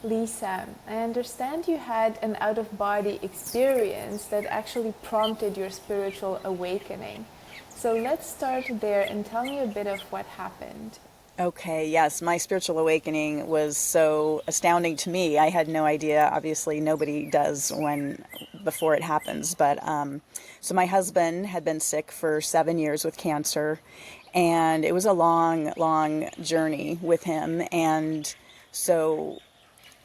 Lisa, I understand you had an out of body experience that actually prompted your spiritual awakening. So let's start there and tell me a bit of what happened. Okay, yes, my spiritual awakening was so astounding to me. I had no idea. Obviously, nobody does when before it happens. But so my husband had been sick for 7 years with cancer, and it was a long, long journey with him. And so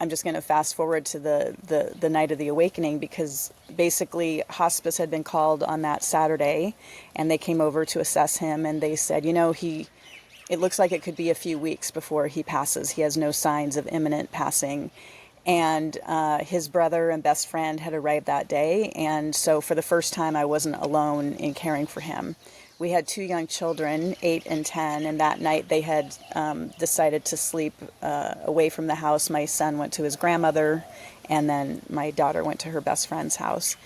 I'm just going to fast forward to the night of the awakening, because basically hospice had been called on that Saturday, and they came over to assess him, and they said, it looks like it could be a few weeks before he passes. He has no signs of imminent passing. And his brother and best friend had arrived that day. And so for the first time, I wasn't alone in caring for him. We had two young children, 8 and 10, and that night they had decided to sleep away from the house. My son went to his grandmother, and then my daughter went to her best friend's house.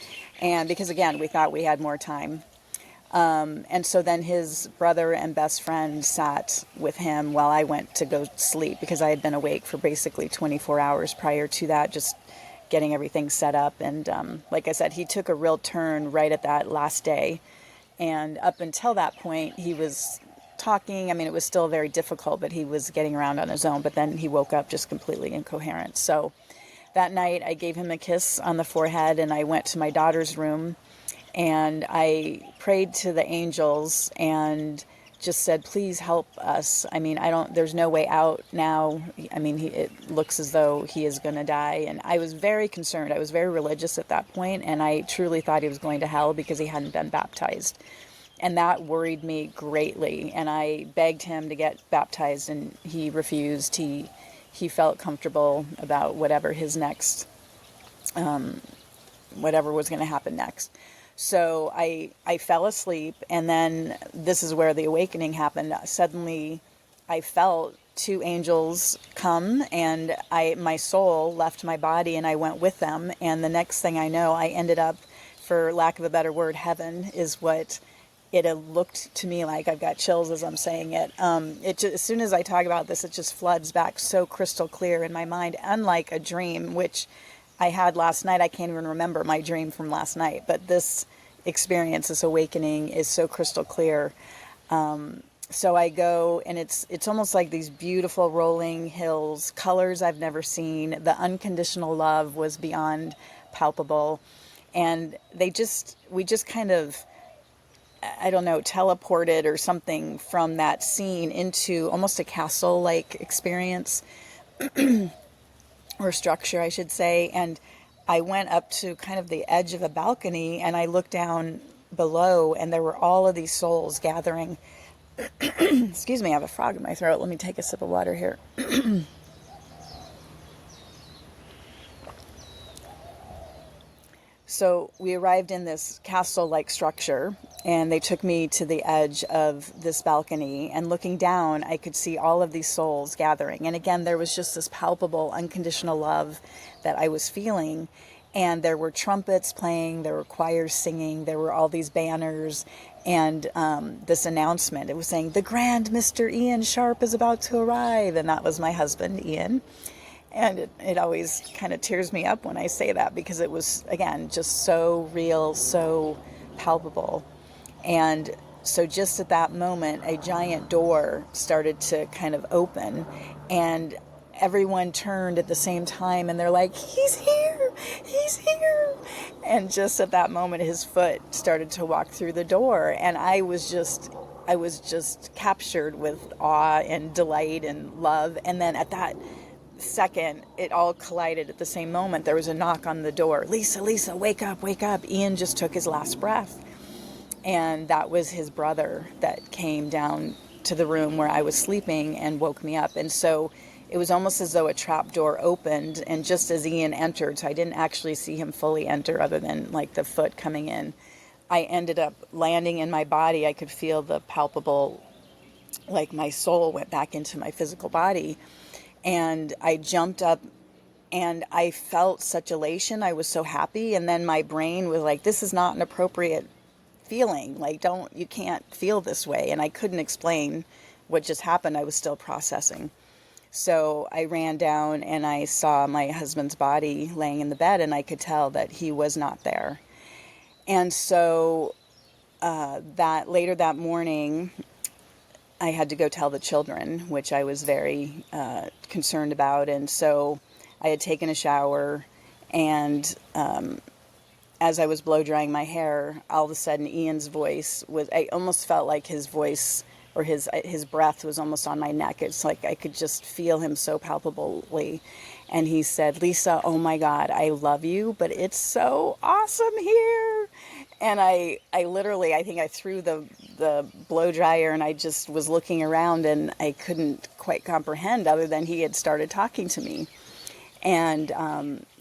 And because, again, we thought we had more time. And so then his brother and best friend sat with him while I went to go sleep, because I had been awake for basically 24 hours prior to that, just getting everything set up. And like I said, he took a real turn right at that last day. And up until that point, he was talking. I mean, it was still very difficult, but he was getting around on his own. But then he woke up just completely incoherent. So that night, I gave him a kiss on the forehead, and I went to my daughter's room, and I prayed to the angels and just said, please help us. I mean, there's no way out now. I mean, it looks as though he is going to die. And I was very concerned. I was very religious at that point, and I truly thought he was going to hell because he hadn't been baptized. And that worried me greatly. And I begged him to get baptized, and he refused. He felt comfortable about whatever his next, whatever was going to happen next. So I fell asleep, and then this is where the awakening happened. Suddenly, I felt two angels come, and my soul left my body, and I went with them. And the next thing I know, I ended up, for lack of a better word, heaven is what it looked to me like. I've got chills as I'm saying it. As soon as I talk about this, it just floods back so crystal clear in my mind, unlike a dream, which I had last night. I can't even remember my dream from last night, but this experience, this awakening, is so crystal clear. So I go, and it's almost like these beautiful rolling hills, colors I've never seen. The unconditional love was beyond palpable, and we just kind of, I don't know, teleported or something from that scene into almost a castle-like experience, or structure, I should say. And I went up to kind of the edge of a balcony, and I looked down below, and there were all of these souls gathering. Excuse me, I have a frog in my throat. Let me take a sip of water here. So we arrived in this castle-like structure, and they took me to the edge of this balcony, and looking down, I could see all of these souls gathering. And again, there was just this palpable, unconditional love that I was feeling. And there were trumpets playing, there were choirs singing, there were all these banners, and this announcement. It was saying, the Grand Mr. Ian Sharp is about to arrive. And that was my husband, Ian. And it always kind of tears me up when I say that, because it was, again, just so real, so palpable. And so just at that moment, a giant door started to kind of open, and everyone turned at the same time, and they're like, he's here, he's here. And just at that moment, his foot started to walk through the door, and I was just captured with awe and delight and love. And then at that second, it all collided at the same moment. There was a knock on the door. Lisa, wake up, wake up. Ian just took his last breath. And that was his brother that came down to the room where I was sleeping and woke me up. And so it was almost as though a trap door opened, and just as Ian entered, so I didn't actually see him fully enter other than like the foot coming in, I ended up landing in my body. I could feel the palpable, like my soul went back into my physical body. And I jumped up, and I felt such elation. I was so happy. And then my brain was like, this is not an appropriate feeling. Like, you can't feel this way. And I couldn't explain what just happened. I was still processing. So I ran down and I saw my husband's body laying in the bed, and I could tell that he was not there. And so that later that morning, I had to go tell the children, which I was very concerned about. And so I had taken a shower, and as I was blow drying my hair, all of a sudden Ian's voice was, I almost felt like his voice or his breath was almost on my neck. It's like I could just feel him so palpably. And he said, "Lisa, oh my God, I love you, but it's so awesome here." And I literally, I think I threw the blow dryer, and I just was looking around, and I couldn't quite comprehend other than he had started talking to me. And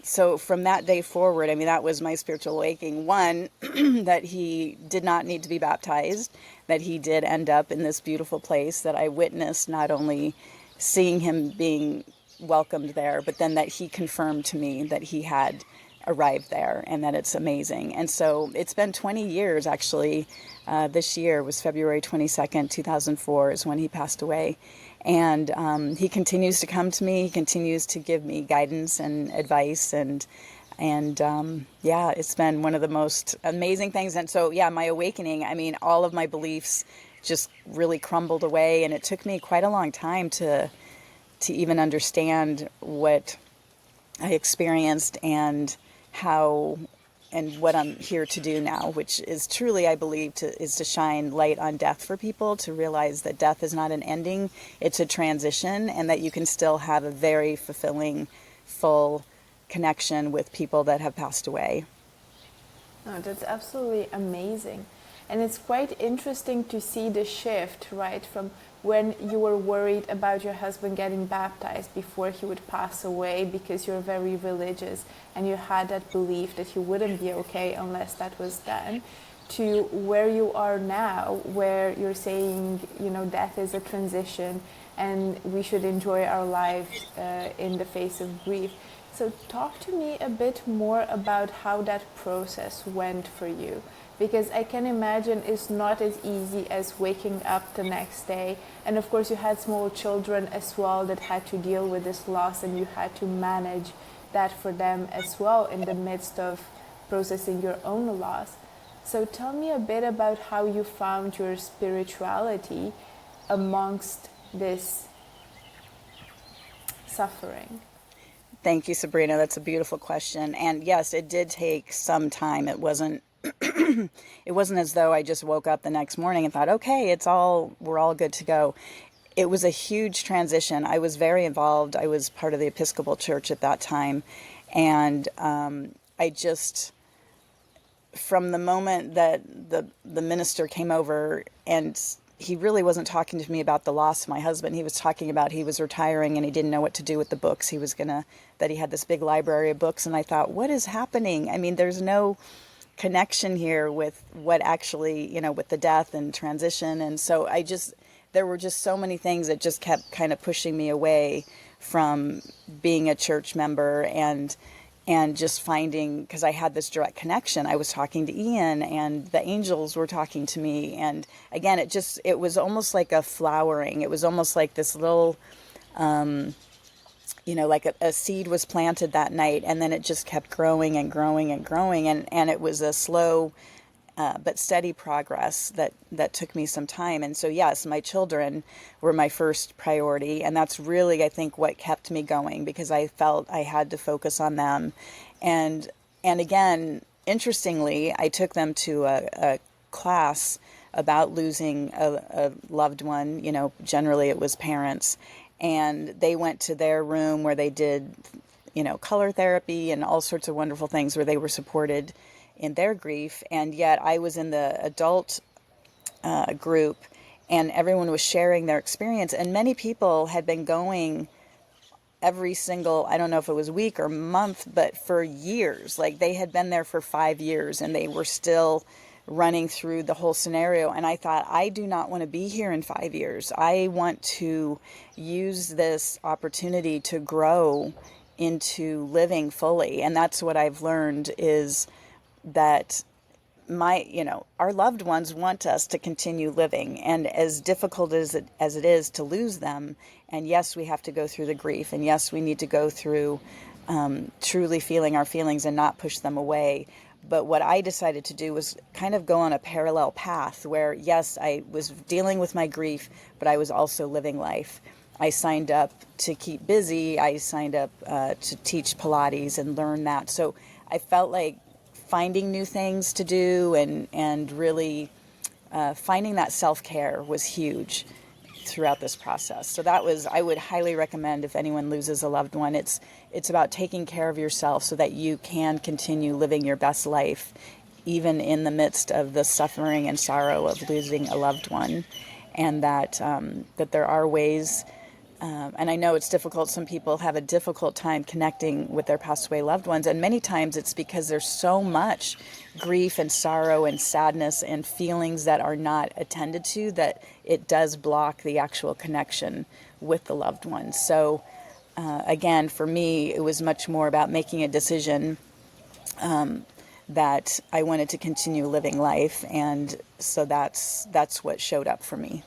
so from that day forward, I mean, that was my spiritual awakening. One, that he did not need to be baptized, that he did end up in this beautiful place, that I witnessed not only seeing him being welcomed there, but then that he confirmed to me that he had arrived there and that it's amazing. And so it's been 20 years, actually. This year was February 22nd, 2004 is when he passed away. And he continues to come to me. He continues to give me guidance and advice. And yeah, it's been one of the most amazing things. And so, yeah, my awakening, I mean, all of my beliefs just really crumbled away. And it took me quite a long time to even understand what I experienced and how and what I'm here to do now, which is truly, I believe, is to shine light on death for people, to realize that death is not an ending, it's a transition, and that you can still have a very fulfilling, full connection with people that have passed away. Oh, that's absolutely amazing. And it's quite interesting to see the shift, right, from when you were worried about your husband getting baptized before he would pass away because you're very religious and you had that belief that he wouldn't be okay unless that was done, to where you are now, where you're saying, you know, death is a transition and we should enjoy our lives in the face of grief. So talk to me a bit more about how that process went for you, because I can imagine it's not as easy as waking up the next day. And of course you had small children as well that had to deal with this loss, and you had to manage that for them as well in the midst of processing your own loss. So tell me a bit about how you found your spirituality amongst this suffering. Thank you, Sabrina. That's a beautiful question. And yes, it did take some time. It wasn't it wasn't as though I just woke up the next morning and thought, okay, we're all good to go. It was a huge transition. I was very involved. I was part of the Episcopal Church at that time. And I just, from the moment that the minister came over, and he really wasn't talking to me about the loss of my husband. He was talking about he was retiring and he didn't know what to do with the books. That he had this big library of books. And I thought, what is happening? I mean, there's no connection here with what actually, with the death and transition. And so there were just so many things that just kept kind of pushing me away from being a church member and just finding, because I had this direct connection. I was talking to Ian and the angels were talking to me. And again, it was almost like a flowering. It was almost like this little, like a seed was planted that night, and then it just kept growing and growing and growing. And it was a slow but steady progress that took me some time. And so, yes, my children were my first priority. And that's really, I think, what kept me going, because I felt I had to focus on them. And again, interestingly, I took them to a class about losing a loved one. Generally it was parents. And they went to their room where they did, color therapy and all sorts of wonderful things where they were supported in their grief. And yet I was in the adult group, and everyone was sharing their experience. And many people had been going every single, I don't know if it was week or month, but for years. Like they had been there for 5 years and they were still running through the whole scenario. And I thought, I do not want to be here in 5 years. I want to use this opportunity to grow into living fully. And that's what I've learned, is that our loved ones want us to continue living. And as difficult as it is to lose them, And yes, we have to go through the grief. And yes, we need to go through truly feeling our feelings and not push them away. But what I decided to do was kind of go on a parallel path where, yes, I was dealing with my grief, but I was also living life. I signed up to keep busy. I signed up to teach Pilates and learn that. So I felt like finding new things to do and really finding that self-care was huge throughout this process. So that was, I would highly recommend if anyone loses a loved one, it's about taking care of yourself so that you can continue living your best life, even in the midst of the suffering and sorrow of losing a loved one. And that that there are ways, and I know it's difficult. Some people have a difficult time connecting with their passed away loved ones. And many times it's because there's so much grief and sorrow and sadness and feelings that are not attended to that it does block the actual connection with the loved one. So again, for me, it was much more about making a decision that I wanted to continue living life. And so that's what showed up for me.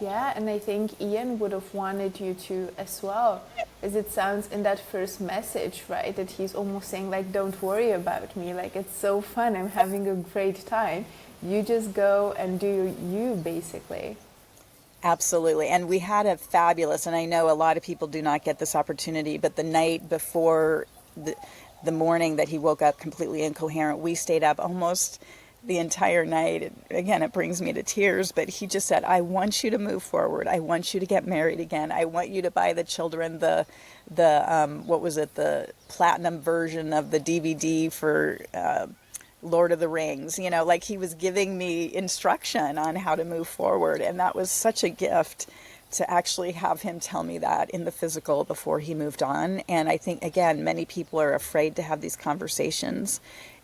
Yeah, and I think Ian would have wanted you to as well, as it sounds in that first message, right? That he's almost saying like, don't worry about me, like it's so fun, I'm having a great time. You just go and do you, basically. Absolutely. And we had a fabulous, and I know a lot of people do not get this opportunity, but the night before the morning that he woke up completely incoherent, we stayed up almost the entire night. And again, it brings me to tears, but he just said, I want you to move forward. I want you to get married again. I want you to buy the children the what was it, the platinum version of the DVD for Lord of the Rings. You know, like he was giving me instruction on how to move forward. And that was such a gift to actually have him tell me that in the physical before he moved on. And I think, again, many people are afraid to have these conversations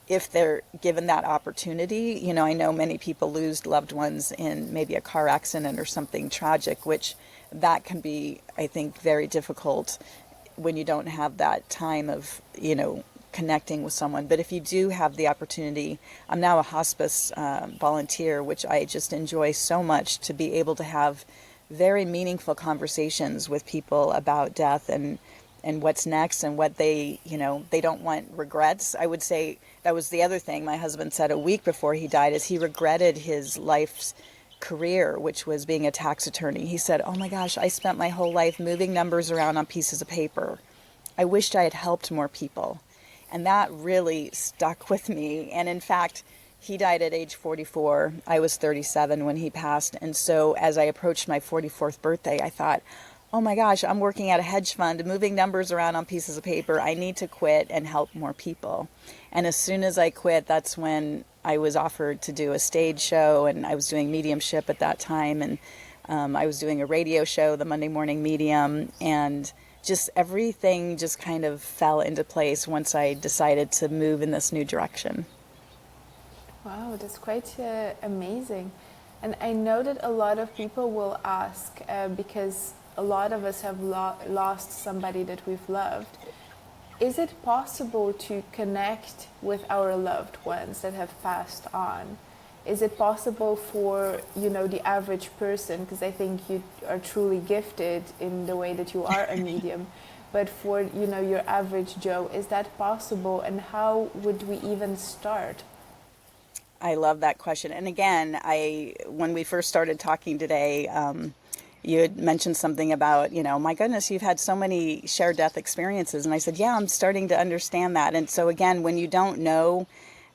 if they're given that opportunity. You know, I know many people lose loved ones in maybe a car accident or something tragic, which that can be, I think, very difficult when you don't have that time of, you know, connecting with someone. But if you do have the opportunity, I'm now a hospice volunteer, which I just enjoy so much, to be able to have very meaningful conversations with people about death and what's next and what they, you know, they don't want regrets. I would say that was the other thing my husband said a week before he died, is he regretted his life's career, which was being a tax attorney. He said, oh my gosh, I spent my whole life moving numbers around on pieces of paper. I wished I had helped more people. And that really stuck with me. And in fact, he died at age 44. I was 37 when he passed. And so as I approached my 44th birthday, I thought, oh my gosh, I'm working at a hedge fund, moving numbers around on pieces of paper. I need to quit and help more people. And as soon as I quit, that's when I was offered to do a stage show, and I was doing mediumship at that time. And I was doing a radio show, the Monday Morning Medium, and just everything just kind of fell into place once I decided to move in this new direction. Wow, that's quite amazing. And I know that a lot of people will ask, because a lot of us have lost somebody that we've loved. Is it possible to connect with our loved ones that have passed on? Is it possible for, you know, the average person, because I think you are truly gifted in the way that you are a medium, but for, you know, your average Joe, is that possible, and how would we even start? I love that question. And again, when we first started talking today, you had mentioned something about, you know, my goodness, you've had so many shared death experiences. And I said, yeah, I'm starting to understand that. And so again, when you don't know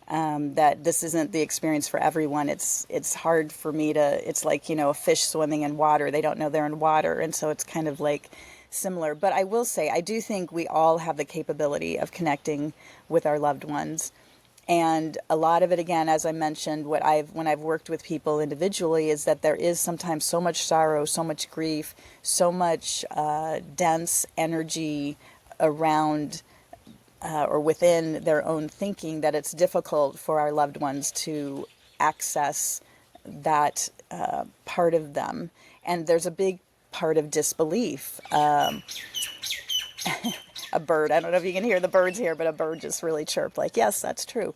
that this isn't the experience for everyone, it's hard for me to, it's like, you know, a fish swimming in water. They don't know they're in water. And so it's kind of like similar. But I will say, I do think we all have the capability of connecting with our loved ones. And a lot of it, again, as I mentioned, when I've worked with people individually, is that there is sometimes so much sorrow, so much grief, so much dense energy around or within their own thinking, that it's difficult for our loved ones to access that part of them. And there's a big part of disbelief. A bird, I don't know if you can hear the birds here, but a bird just really chirped, like, yes, that's true.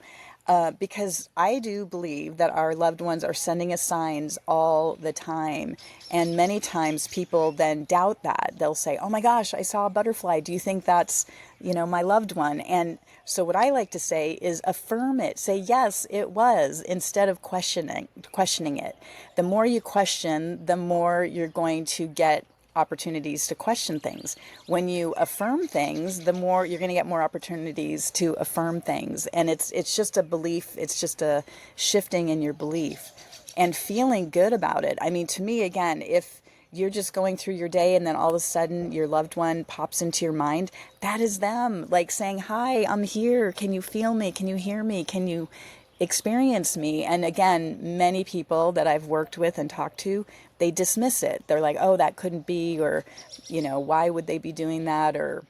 Because I do believe that our loved ones are sending us signs all the time. And many times people then doubt that. They'll say, oh my gosh, I saw a butterfly. Do you think that's, my loved one? And so what I like to say is affirm it. Say, yes, it was, instead of questioning it. The more you question, the more you're going to get opportunities to question things. When you affirm things, the more you're going to get more opportunities to affirm things. And it's just a belief, it's just a shifting in your belief and feeling good about it. I mean, to me, again, if you're just going through your day and then all of a sudden your loved one pops into your mind, that is them like saying, hi, I'm here. Can you feel me? Can you hear me? Can you experience me? And again, many people that I've worked with and talked to, they dismiss it. They're like, oh, that couldn't be, or, why would they be doing that? Or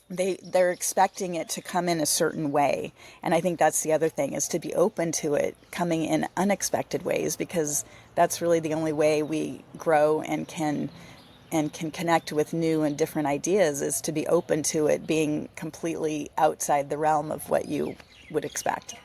they're expecting it to come in a certain way. And I think that's the other thing, is to be open to it coming in unexpected ways, because that's really the only way we grow and can connect with new and different ideas, is to be open to it being completely outside the realm of what you would expect.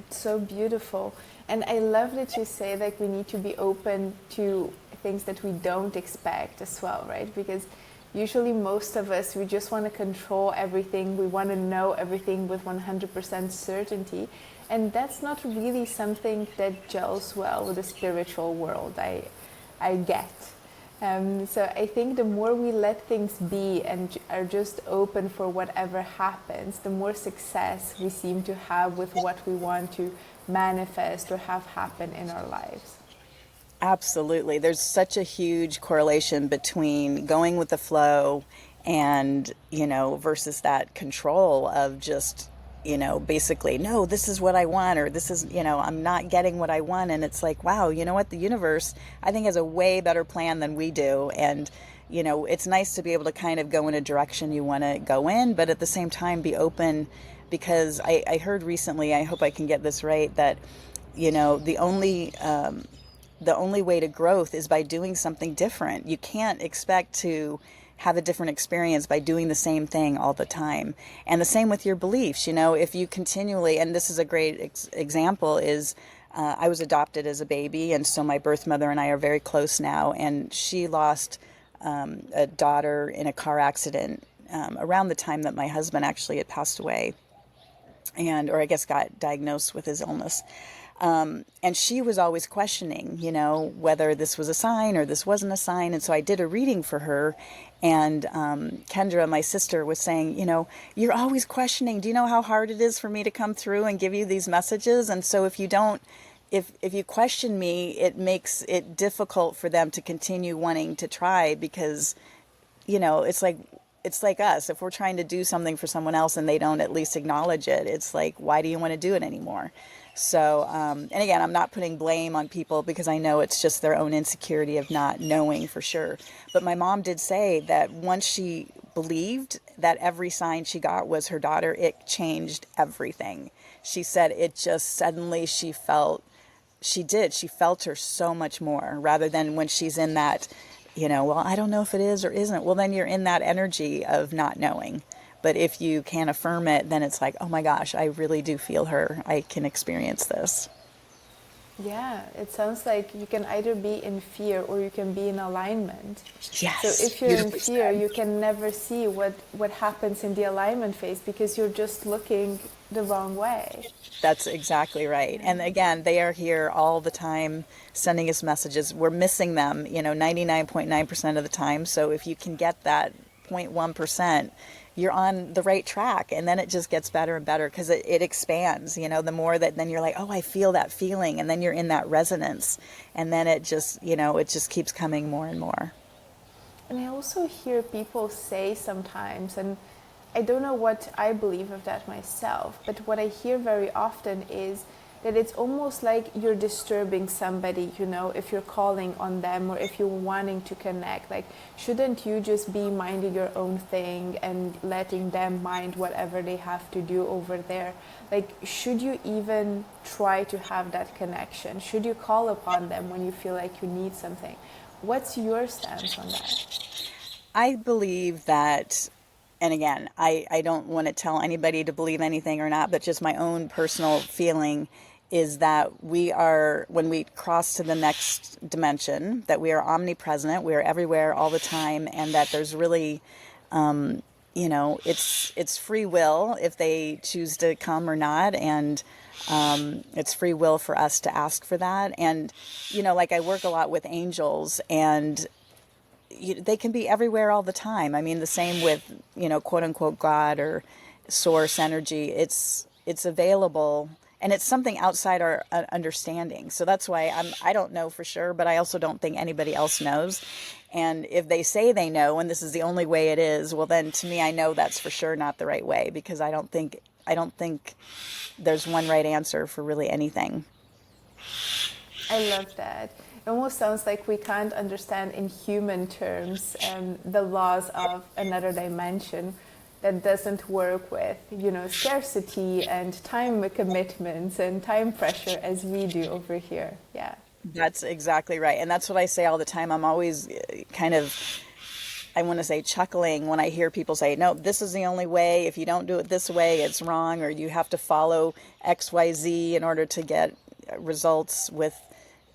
So beautiful. And I love that you say like we need to be open to things that we don't expect as well, right? Because usually most of us, we just want to control everything. We want to know everything with 100% certainty. And that's not really something that gels well with the spiritual world, I get. So I think the more we let things be and are just open for whatever happens, the more success we seem to have with what we want to manifest or have happen in our lives. Absolutely. There's such a huge correlation between going with the flow and, versus that control of just, basically, no, this is what I want, or this is, I'm not getting what I want. And it's like, wow, you know what? The universe, I think, has a way better plan than we do. And, it's nice to be able to kind of go in a direction you want to go in, but at the same time be open, because I heard recently, I hope I can get this right, that, the only way to growth is by doing something different. You can't expect to have a different experience by doing the same thing all the time. And the same with your beliefs. If you continually, and this is a great example, is I was adopted as a baby, and so my birth mother and I are very close now, and she lost a daughter in a car accident around the time that my husband actually had passed away, or I guess got diagnosed with his illness. And she was always questioning, whether this was a sign or this wasn't a sign. And so I did a reading for her. And Kendra, my sister, was saying, you're always questioning. Do you know how hard it is for me to come through and give you these messages? And so if you don't, if you question me, it makes it difficult for them to continue wanting to try, because, it's like us. If we're trying to do something for someone else and they don't at least acknowledge it, it's like, why do you want to do it anymore? So, and again, I'm not putting blame on people, because I know it's just their own insecurity of not knowing for sure. But my mom did say that once she believed that every sign she got was her daughter, it changed everything. She said it just suddenly she felt her so much more, rather than when she's in that, well, I don't know if it is or isn't. Well, then you're in that energy of not knowing. But if you can affirm it, then it's like, oh my gosh, I really do feel her. I can experience this. Yeah, it sounds like you can either be in fear or you can be in alignment. Yes. So if you're in fear, you can never see what happens in the alignment phase, because you're just looking the wrong way. That's exactly right. And again, they are here all the time sending us messages. We're missing them, 99.9% of the time. So if you can get that 0.1%, you're on the right track. And then it just gets better and better, because it expands, the more that then you're like, oh, I feel that feeling. And then you're in that resonance. And then it just, it just keeps coming more and more. And I also hear people say sometimes, and I don't know what I believe of that myself, but what I hear very often is that it's almost like you're disturbing somebody, if you're calling on them or if you're wanting to connect. Like, shouldn't you just be minding your own thing and letting them mind whatever they have to do over there? Like, should you even try to have that connection? Should you call upon them when you feel like you need something? What's your stance on that? I believe that and again, I don't want to tell anybody to believe anything or not, but just my own personal feeling is that we are, when we cross to the next dimension, that we are omnipresent, we are everywhere all the time, and that there's really, it's free will if they choose to come or not, and it's free will for us to ask for that. And, like I work a lot with angels, and they can be everywhere all the time. I mean, the same with, quote unquote God or source energy. It's available, and it's something outside our understanding. So that's why I don't know for sure, but I also don't think anybody else knows. And if they say they know, and this is the only way it is, well, then to me, I know that's for sure not the right way, because I don't think there's one right answer for really anything. I love that. It almost sounds like we can't understand in human terms the laws of another dimension that doesn't work with, scarcity and time commitments and time pressure as we do over here. Yeah. That's exactly right. And that's what I say all the time. I'm always kind of, I want to say, chuckling when I hear people say, no, this is the only way. If you don't do it this way, it's wrong, or you have to follow XYZ in order to get results with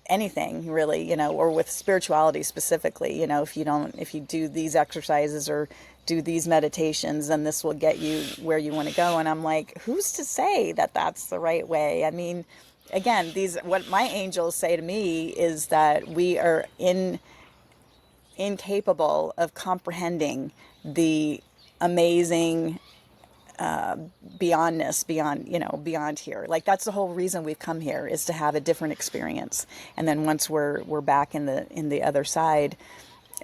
anything, really, or with spirituality specifically. If you do these exercises or do these meditations, then this will get you where you want to go. And I'm like, who's to say that that's the right way? I mean, again, what my angels say to me is that we are incapable of comprehending the amazing beyondness beyond here. Like, that's the whole reason we've come here, is to have a different experience. And then once we're back in the other side,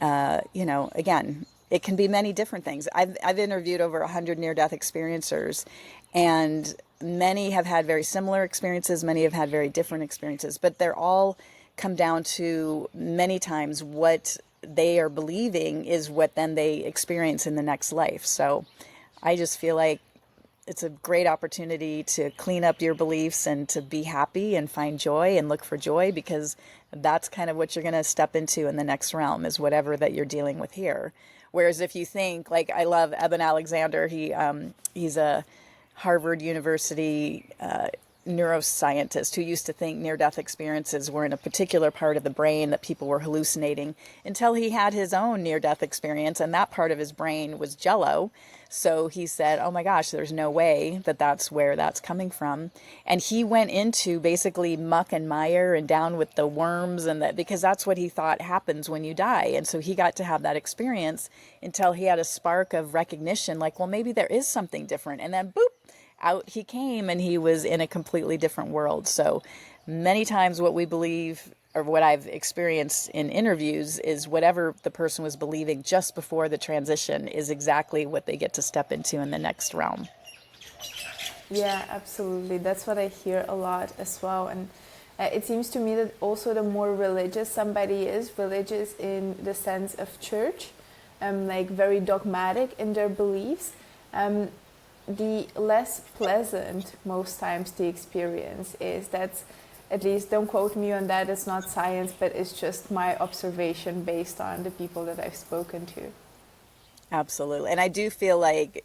again, it can be many different things. I've interviewed over 100 near-death experiencers, and many have had very similar experiences, many have had very different experiences, but they're all come down to, many times, what they are believing is what then they experience in the next life. So I just feel like it's a great opportunity to clean up your beliefs and to be happy and find joy and look for joy, because that's kind of what you're going to step into in the next realm, is whatever that you're dealing with here. Whereas if you think, like, I love Eben Alexander, he's a Harvard University neuroscientist who used to think near-death experiences were in a particular part of the brain that people were hallucinating, until he had his own near-death experience, and that part of his brain was jello. So he said, oh my gosh, there's no way that that's where that's coming from. And he went into basically muck and mire and down with the worms, and that, because that's what he thought happens when you die. And so he got to have that experience until he had a spark of recognition, like, well, maybe there is something different. And then boop, out he came, and he was in a completely different world. So many times what we believe, or what I've experienced in interviews, is whatever the person was believing just before the transition is exactly what they get to step into in the next realm. Yeah, absolutely. That's what I hear a lot as well. And it seems to me that also the more religious somebody is, religious in the sense of church, like very dogmatic in their beliefs, the less pleasant most times the experience is. That's, at least, don't quote me on that, it's not science, but it's just my observation based on the people that I've spoken to. Absolutely. And I do feel like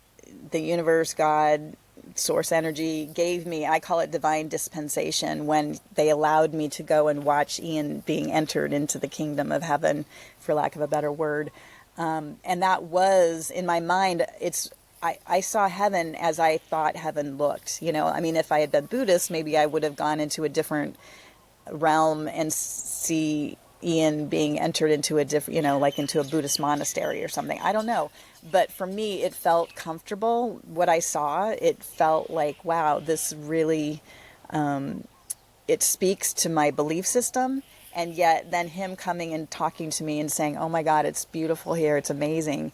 the universe, God, source energy gave me, I call it divine dispensation, when they allowed me to go and watch Ian being entered into the kingdom of heaven, for lack of a better word. And that was, in my mind, I saw heaven as I thought heaven looked. I mean, if I had been Buddhist, maybe I would have gone into a different realm and see Ian being entered into a different, like into a Buddhist monastery or something. I don't know. But for me, it felt comfortable. What I saw, it felt like, wow, this really, it speaks to my belief system. And yet then him coming and talking to me and saying, oh my God, it's beautiful here, it's amazing,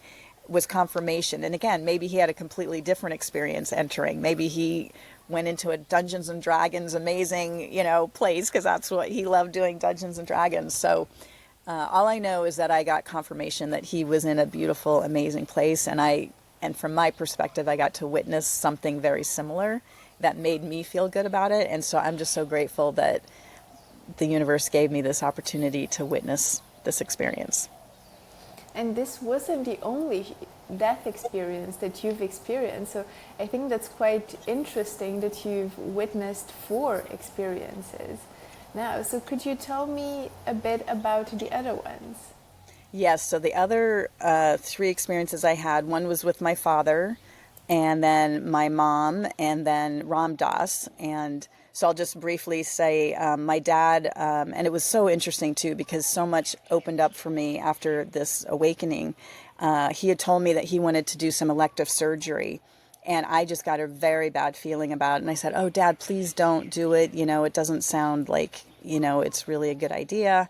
was confirmation. And again, maybe he had a completely different experience entering. Maybe he went into a Dungeons and Dragons amazing, place, because that's what he loved doing, Dungeons and Dragons. So all I know is that I got confirmation that he was in a beautiful, amazing place. And from my perspective, I got to witness something very similar that made me feel good about it. And so I'm just so grateful that the universe gave me this opportunity to witness this experience. And this wasn't the only death experience that you've experienced. So I think that's quite interesting that you've witnessed 4 experiences now. So could you tell me a bit about the other ones? Yes, so the other 3 experiences I had, one was with my father, and then my mom, and then Ram Dass. And so I'll just briefly say my dad, and it was so interesting too, because so much opened up for me after this awakening. He had told me that he wanted to do some elective surgery. And I just got a very bad feeling about it. And I said, "Oh, Dad, please don't do it. You know, it doesn't sound like, you know, it's really a good idea."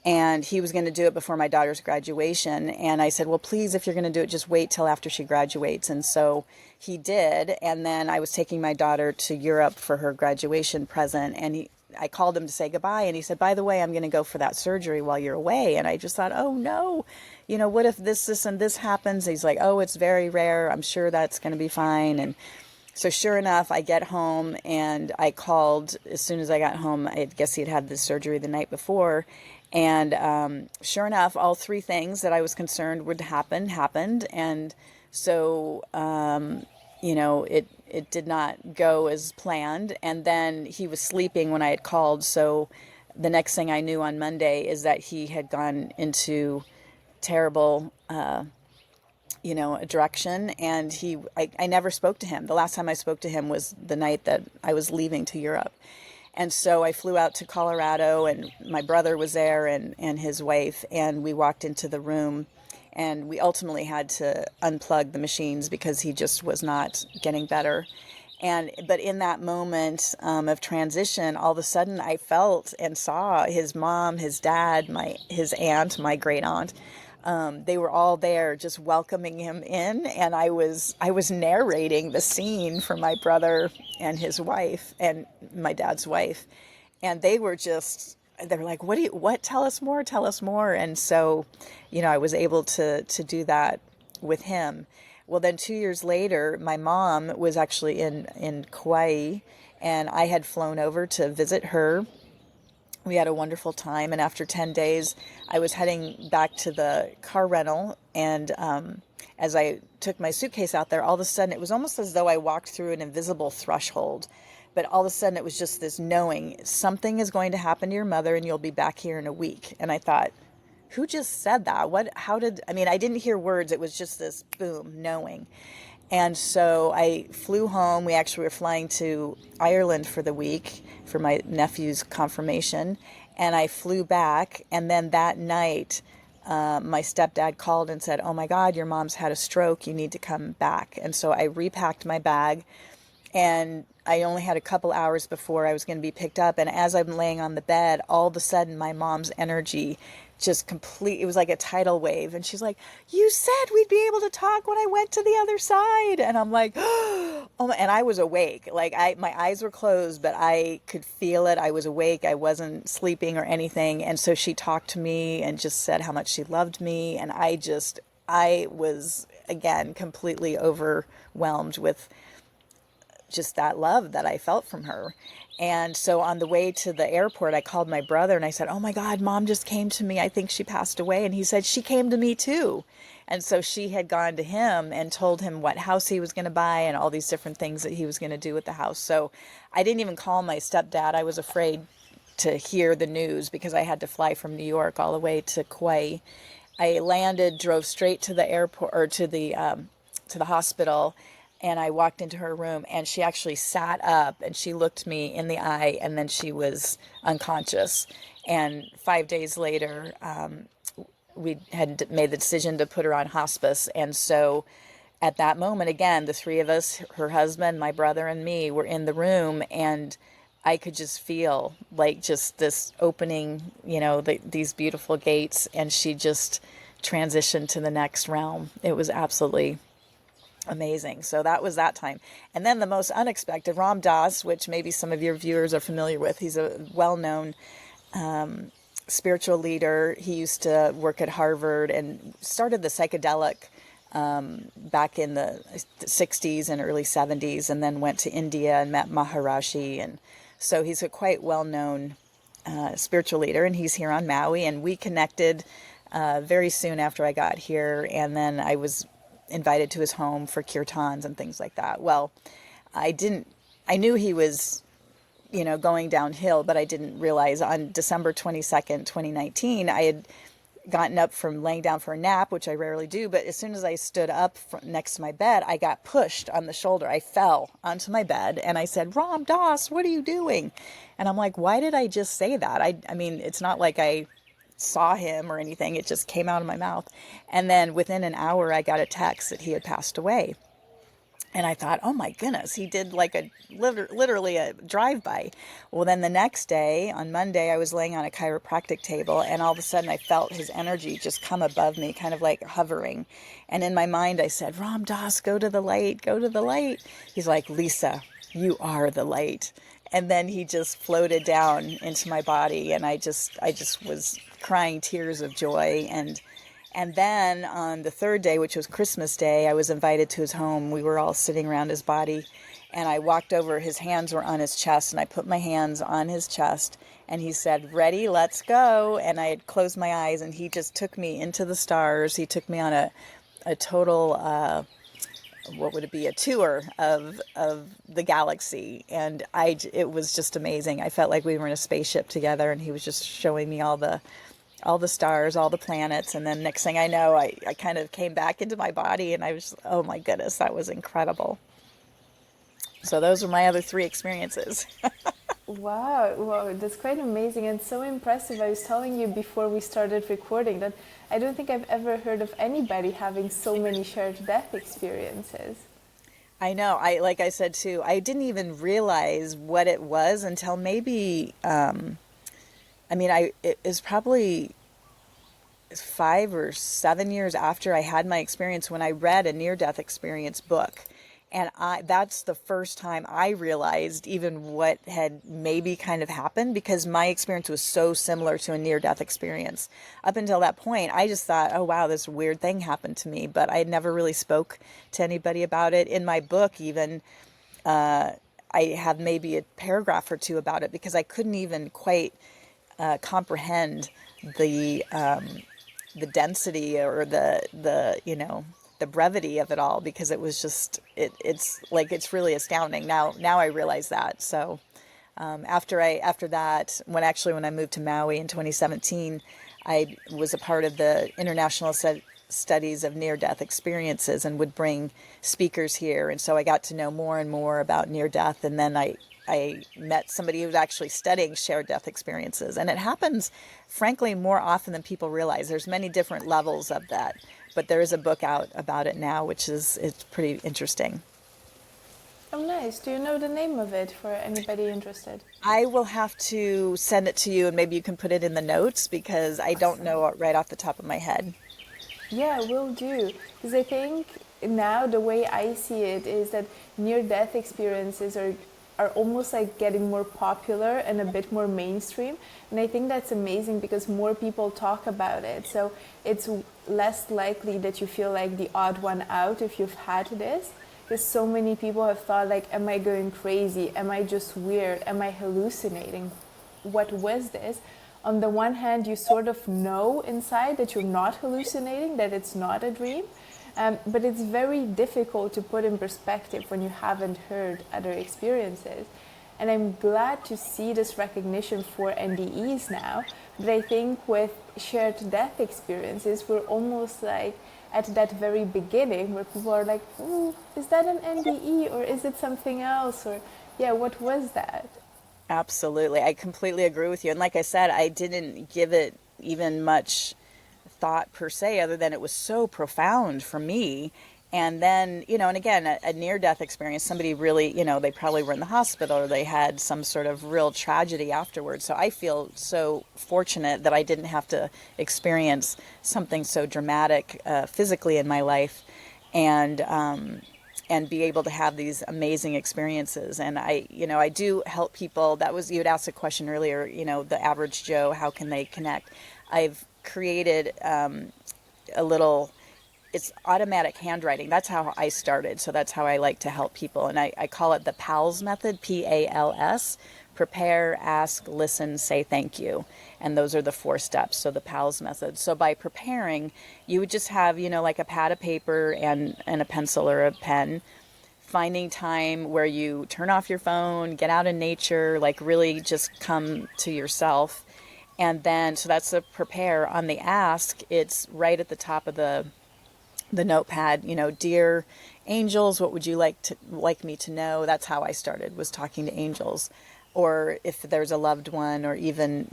And he was going to do it before my daughter's graduation. And I said, "Well, please, if you're going to do it, just wait till after she graduates." And so he did. And then I was taking my daughter to Europe for her graduation present. And I called him to say goodbye. And he said, "By the way, I'm going to go for that surgery while you're away." And I just thought, "Oh, no, you know, what if this, and this happens?" He's like, "Oh, it's very rare. I'm sure that's going to be fine." And so sure enough, I get home and I called as soon as I got home. I guess he'd had this surgery the night before. And sure enough, all 3 things that I was concerned would happen happened. And so, you know, it did not go as planned. And then he was sleeping when I had called. So the next thing I knew on Monday is that he had gone into terrible you know, a direction. And I never spoke to him. The last time I spoke to him was the night that I was leaving to Europe. And so I flew out to Colorado, and my brother was there and his wife, and we walked into the room, and we ultimately had to unplug the machines because he just was not getting better. But in that moment of transition, all of a sudden I felt and saw his mom, his dad, his aunt, my great aunt. They were all there just welcoming him in, and I was narrating the scene for my brother and his wife and my dad's wife, and they were like, what, tell us more. And so, you know, I was able to do that with him. Well, then 2 years later, my mom was actually in Kauai, and I had flown over to visit her. We had a wonderful time, and after 10 days, I was heading back to the car rental, and as I took my suitcase out there, all of a sudden, it was almost as though I walked through an invisible threshold, but all of a sudden, it was just this knowing, something is going to happen to your mother, and you'll be back here in a week. And I thought, who just said that? I didn't hear words, it was just this boom, knowing. And so I flew home. We actually were flying to Ireland for the week for my nephew's confirmation. And I flew back. And then that night, my stepdad called and said, "Oh my God, your mom's had a stroke. You need to come back." And so I repacked my bag. And I only had a couple hours before I was going to be picked up. And as I'm laying on the bed, all of a sudden my mom's energy it was like a tidal wave. And she's like, "You said we'd be able to talk when I went to the other side." And I'm like, oh, and I was awake. Like my eyes were closed, but I could feel it. I was awake. I wasn't sleeping or anything. And so she talked to me and just said how much she loved me. And I was, again, completely overwhelmed with just that love that I felt from her. And so on the way to the airport, I called my brother and I said, "Oh my God, Mom just came to me. I think she passed away." And he said, "She came to me too." And so she had gone to him and told him what house he was going to buy and all these different things that he was going to do with the house. So I didn't even call my stepdad. I was afraid to hear the news because I had to fly from New York all the way to Kauai. I landed, drove straight to the airport, or to the hospital. And I walked into her room, and she actually sat up and she looked me in the eye, and then she was unconscious. And 5 days later, we had made the decision to put her on hospice. And so at that moment, again, the 3 of us, her husband, my brother, and me, were in the room, and I could just feel like just this opening, you know, these beautiful gates, and she just transitioned to the next realm. It was absolutely amazing. So that was that time. And then the most unexpected, Ram Dass, which maybe some of your viewers are familiar with. He's a well-known spiritual leader. He used to work at Harvard and started the psychedelic back in the 60s and early 70s, and then went to India and met Maharishi. And so he's a quite well-known spiritual leader, and he's here on Maui. And we connected very soon after I got here. And then I was invited to his home for kirtans and things like that. Well, I knew he was, going downhill, but I didn't realize on December 22nd, 2019, I had gotten up from laying down for a nap, which I rarely do. But as soon as I stood up next to my bed, I got pushed on the shoulder. I fell onto my bed and I said, Ram Dass, what are you doing? And I'm like, why did I just say that? I mean, it's not like I saw him or anything. It just came out of my mouth. And then within an hour, I got a text that he had passed away. And I thought, oh my goodness, he did like literally a drive-by. Well, then the next day, on Monday, I was laying on a chiropractic table, and all of a sudden I felt his energy just come above me, kind of like hovering. And in my mind, I said, Ram Dass, go to the light, go to the light. He's like, Lisa, you are the light. And then he just floated down into my body, and I just was crying tears of joy. And then on the third day, which was Christmas Day, I was invited to his home. We were all sitting around his body, and I walked over. His hands were on his chest, and I put my hands on his chest, and he said, ready, let's go. And I had closed my eyes, and he just took me into the stars. He took me on a total, what would it be, a tour of the galaxy. And it was just amazing. I felt like we were in a spaceship together, and he was just showing me all the stars, all the planets. And then next thing I know, I kind of came back into my body, and I was, oh my goodness, that was incredible. So those were my other 3 experiences. Wow, that's quite amazing and so impressive. I was telling you before we started recording that I don't think I've ever heard of anybody having so many shared death experiences. I know. Like I said too, I didn't even realize what it was until maybe, it was probably 5 or 7 years after I had my experience when I read a near-death experience book. And that's the first time I realized even what had maybe kind of happened, because my experience was so similar to a near-death experience. Up until that point, I just thought, oh, wow, this weird thing happened to me. But I had never really spoke to anybody about it. In my book, even, I have maybe a paragraph or 2 about it, because I couldn't even quite comprehend the density or the brevity of it all, because it was just it's really astounding now I realize that. So after that, when I moved to Maui in 2017, I was a part of the international studies of near-death experiences and would bring speakers here, and so I got to know more and more about near-death. And then I met somebody who was actually studying shared death experiences. And it happens, frankly, more often than people realize. There's many different levels of that. But there is a book out about it now, it's pretty interesting. Oh, nice. Do you know the name of it for anybody interested? I will have to send it to you, and maybe you can put it in the notes, because I don't know it right off the top of my head. Yeah, will do. Because I think now the way I see it is that near-death experiences are almost like getting more popular and a bit more mainstream. And I think that's amazing because more people talk about it. So it's less likely that you feel like the odd one out if you've had this. Because so many people have thought like, am I going crazy? Am I just weird? Am I hallucinating? What was this? On the one hand, you sort of know inside that you're not hallucinating, that it's not a dream. But it's very difficult to put in perspective when you haven't heard other experiences. And I'm glad to see this recognition for NDEs now. But I think with shared death experiences, we're almost like at that very beginning where people are like, is that an NDE or is it something else? Or, yeah, what was that? Absolutely. I completely agree with you. And like I said, I didn't give it even much thought per se, other than it was so profound for me. And then, and again, a near-death experience, somebody really, they probably were in the hospital or they had some sort of real tragedy afterwards. So I feel so fortunate that I didn't have to experience something so dramatic physically in my life, and be able to have these amazing experiences. And I do help people. You had asked a question earlier, the average Joe, how can they connect? I've created it's automatic handwriting. That's how I started. So that's how I like to help people. And I call it the PALS method, PALS, prepare, ask, listen, say thank you. And those are the 4 steps. So the PALS method. So by preparing, you would just have, like a pad of paper and a pencil or a pen, finding time where you turn off your phone, get out in nature, like really just come to yourself. And then, so that's the prepare. On the ask, it's right at the top of the notepad, dear angels, what would you like me to know? That's how I started, was talking to angels. Or if there's a loved one, or even,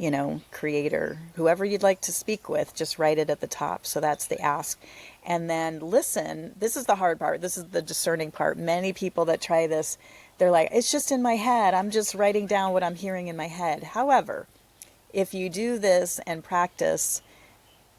creator, whoever you'd like to speak with, just write it at the top. So that's the ask. And then listen. This is the hard part. This is the discerning part. Many people that try this, they're like, it's just in my head. I'm just writing down what I'm hearing in my head. However, if you do this and practice,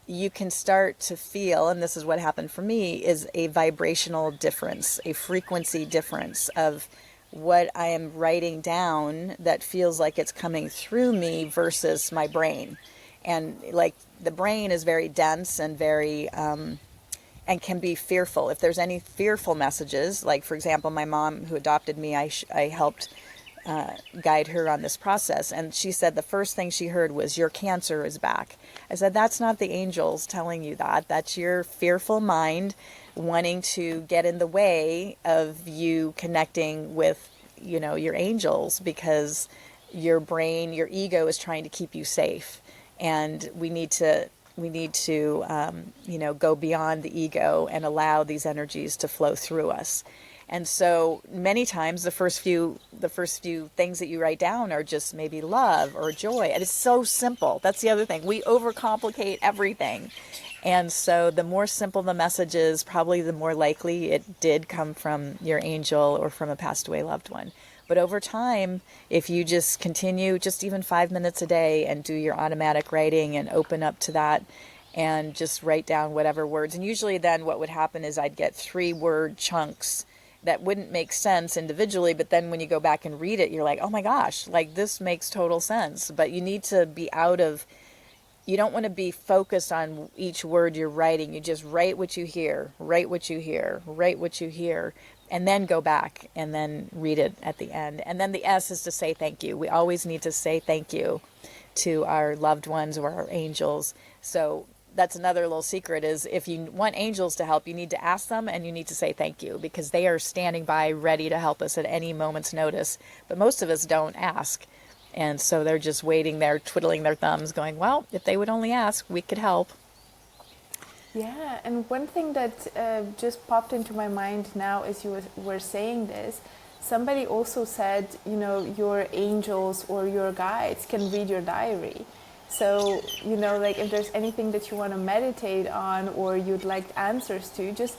you can start to feel, and this is what happened for me, is a vibrational difference, a frequency difference of what I am writing down that feels like it's coming through me versus my brain. And like the brain is very dense and very, and can be fearful. If there's any fearful messages, like for example, my mom who adopted me, I helped guide her on this process. And she said the first thing she heard was, your cancer is back. I said, that's not the angels telling you that. That's your fearful mind wanting to get in the way of you connecting with, your angels, because your brain, your ego is trying to keep you safe. And we need to go beyond the ego and allow these energies to flow through us. And so many times the first few things that you write down are just maybe love or joy. And it's so simple. That's the other thing. We overcomplicate everything. And so the more simple the message is, probably the more likely it did come from your angel or from a passed away loved one. But over time, if you just continue just even 5 minutes a day and do your automatic writing and open up to that and just write down whatever words. And usually then what would happen is I'd get 3-word chunks that wouldn't make sense individually, but then when you go back and read it, you're like, oh my gosh, like this makes total sense. But you need to be you don't want to be focused on each word you're writing. You just write what you hear, write what you hear, write what you hear, and then go back and then read it at the end. And then the S is to say thank you. We always need to say thank you to our loved ones or our angels. So that's another little secret, is if you want angels to help, you need to ask them and you need to say thank you, because they are standing by ready to help us at any moment's notice. But most of us don't ask. And so they're just waiting there, twiddling their thumbs, going, well, if they would only ask, we could help. Yeah, and one thing that just popped into my mind now as you were saying this, somebody also said, your angels or your guides can read your diary. So, like if there's anything that you want to meditate on or you'd like answers to, just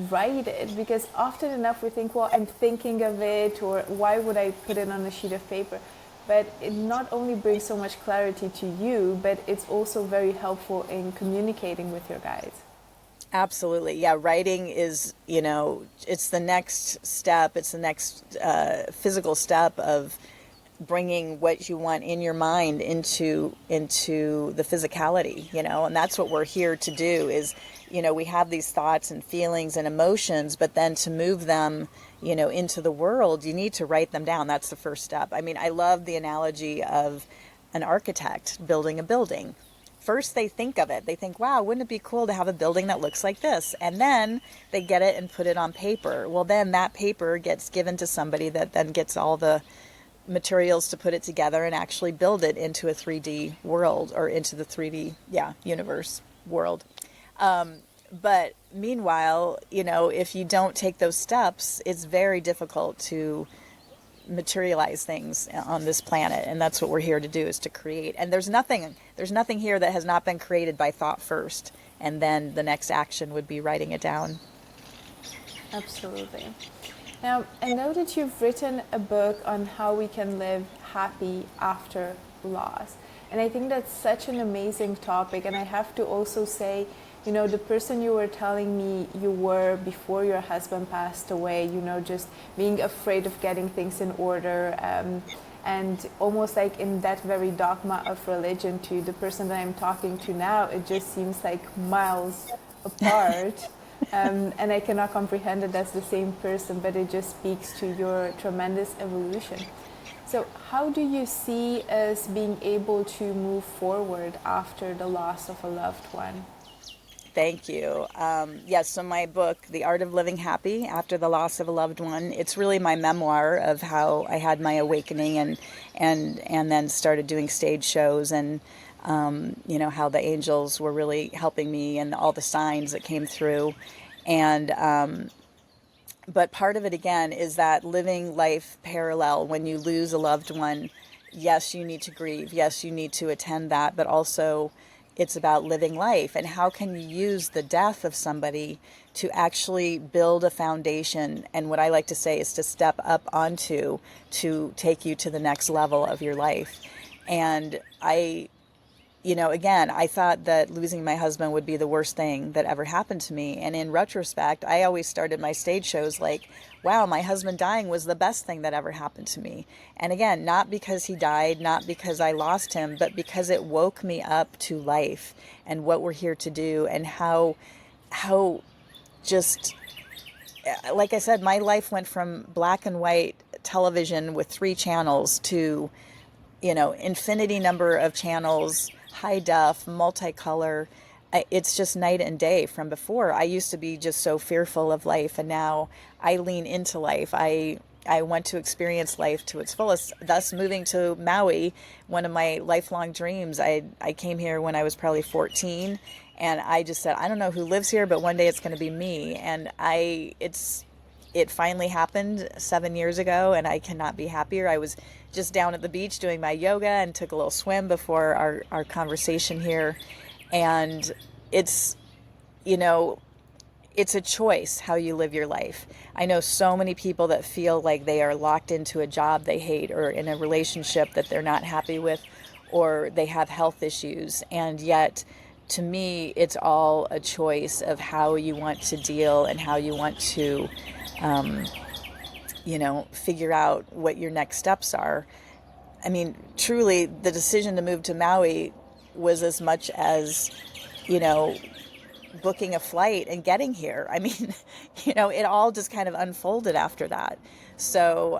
write it. Because often enough we think, well, I'm thinking of it, or why would I put it on a sheet of paper? But it not only brings so much clarity to you, but it's also very helpful in communicating with your guides. Absolutely. Yeah, writing is, it's the next step. It's the next physical step of bringing what you want in your mind into the physicality, and that's what we're here to do is, we have these thoughts and feelings and emotions, but then to move them, into the world, you need to write them down. That's the first step. I mean, I love the analogy of an architect building a building. First, they think of it. They think, wow, wouldn't it be cool to have a building that looks like this? And then they get it and put it on paper. Well, then that paper gets given to somebody that then gets all the materials to put it together and actually build it into a 3D world, or into the 3D, universe world. But meanwhile, if you don't take those steps, it's very difficult to materialize things on this planet. And that's what we're here to do, is to create. And there's nothing here that has not been created by thought first. And then the next action would be writing it down. Absolutely. Now, I know that you've written a book on how we can live happy after loss. And I think that's such an amazing topic. And I have to also say, the person you were telling me you were before your husband passed away, just being afraid of getting things in order, and almost like in that very dogma of religion, to the person that I'm talking to now, it just seems like miles apart. And I cannot comprehend that that's the same person, but it just speaks to your tremendous evolution. So, how do you see us being able to move forward after the loss of a loved one? Thank you. Yes, so my book, The Art of Living Happy After the Loss of a Loved One, it's really my memoir of how I had my awakening and then started doing stage shows and how the angels were really helping me and all the signs that came through. And but part of it again is that living life parallel when you lose a loved one. Yes, you need to grieve. Yes, you need to attend that, but also it's about living life and how can you use the death of somebody to actually build a foundation, and what I like to say is to step up onto, to take you to the next level of your life. And again, I thought that losing my husband would be the worst thing that ever happened to me. And in retrospect, I always started my stage shows like, wow, my husband dying was the best thing that ever happened to me. And again, not because he died, not because I lost him, but because it woke me up to life and what we're here to do, and how just, like I said, my life went from black and white television with 3 channels to infinity number of channels, high def, multicolor. It's just night and day from before. I used to be just so fearful of life, and now I lean into life. I want to experience life to its fullest, thus moving to Maui, one of my lifelong dreams. I came here when I was probably 14, and I just said, I don't know who lives here, but one day it's going to be me. And it finally happened 7 years ago, and I cannot be happier. I was just down at the beach doing my yoga and took a little swim before our conversation here. And it's, it's a choice how you live your life. I know so many people that feel like they are locked into a job they hate, or in a relationship that they're not happy with, or they have health issues. And yet, to me, it's all a choice of how you want to deal and how you want to figure out what your next steps are. I mean, truly, the decision to move to Maui was as much as, booking a flight and getting here. I mean, it all just kind of unfolded after that. So,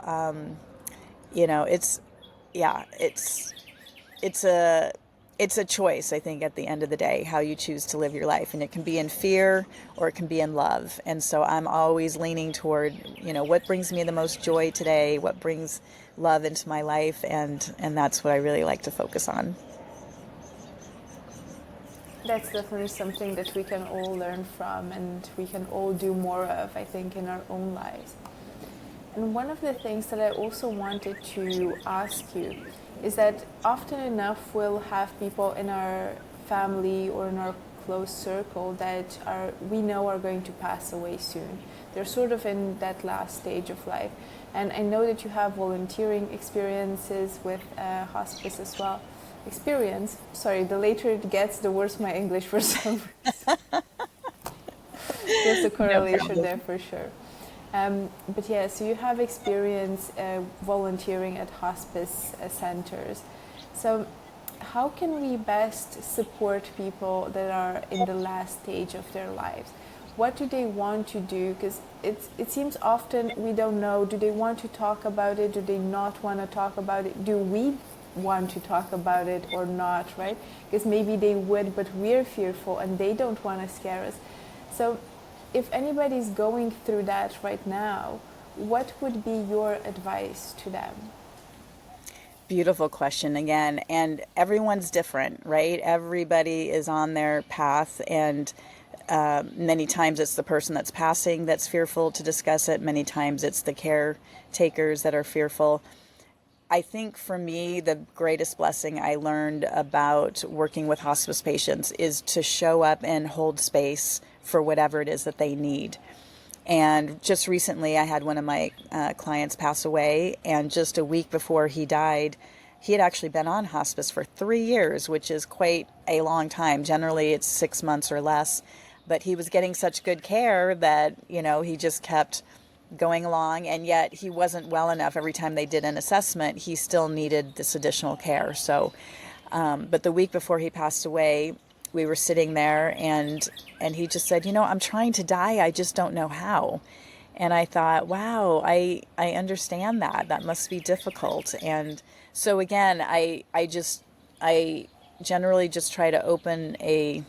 yeah, it's a it's a choice, I think, at the end of the day, how you choose to live your life. And it can be in fear or it can be in love. And so I'm always leaning toward, what brings me the most joy today, what brings love into my life. And that's what I really like to focus on. That's definitely something that we can all learn from and we can all do more of, I think, in our own lives. And one of the things that I also wanted to ask you is that often enough we'll have people in our family or in our close circle that we know are going to pass away soon. They're sort of in that last stage of life. And I know that you have volunteering experiences with hospice as well. Sorry, the later it gets, the worse my English for some reason. There's a correlation there for sure. But yeah, so you have experience volunteering at hospice centers. So how can we best support people that are in the last stage of their lives? What do they want to do? Because it seems often we don't know. Do they want to talk about it? Do they not want to talk about it? Do we want to talk about it or not, right? Because maybe they would, but we're fearful and they don't want to scare us. So if anybody's going through that right now, what would be your advice to them? Beautiful question again. And everyone's different, right? Everybody is on their path, and many times it's the person that's passing that's fearful to discuss it. Many times it's the caretakers that are fearful. I think for me, the greatest blessing I learned about working with hospice patients is to show up and hold space for whatever it is that they need. And just recently, I had one of my clients pass away, and just a week before he died, he had actually been on hospice for 3 years, which is quite a long time. Generally, it's 6 months or less. But he was getting such good care that, he just kept going along, and yet he wasn't well enough. Every time they did an assessment, he still needed this additional care. So, but the week before he passed away, we were sitting there, and he just said, I'm trying to die, I just don't know how. And I thought, wow, I understand that. That must be difficult. And so again, I generally just try to open a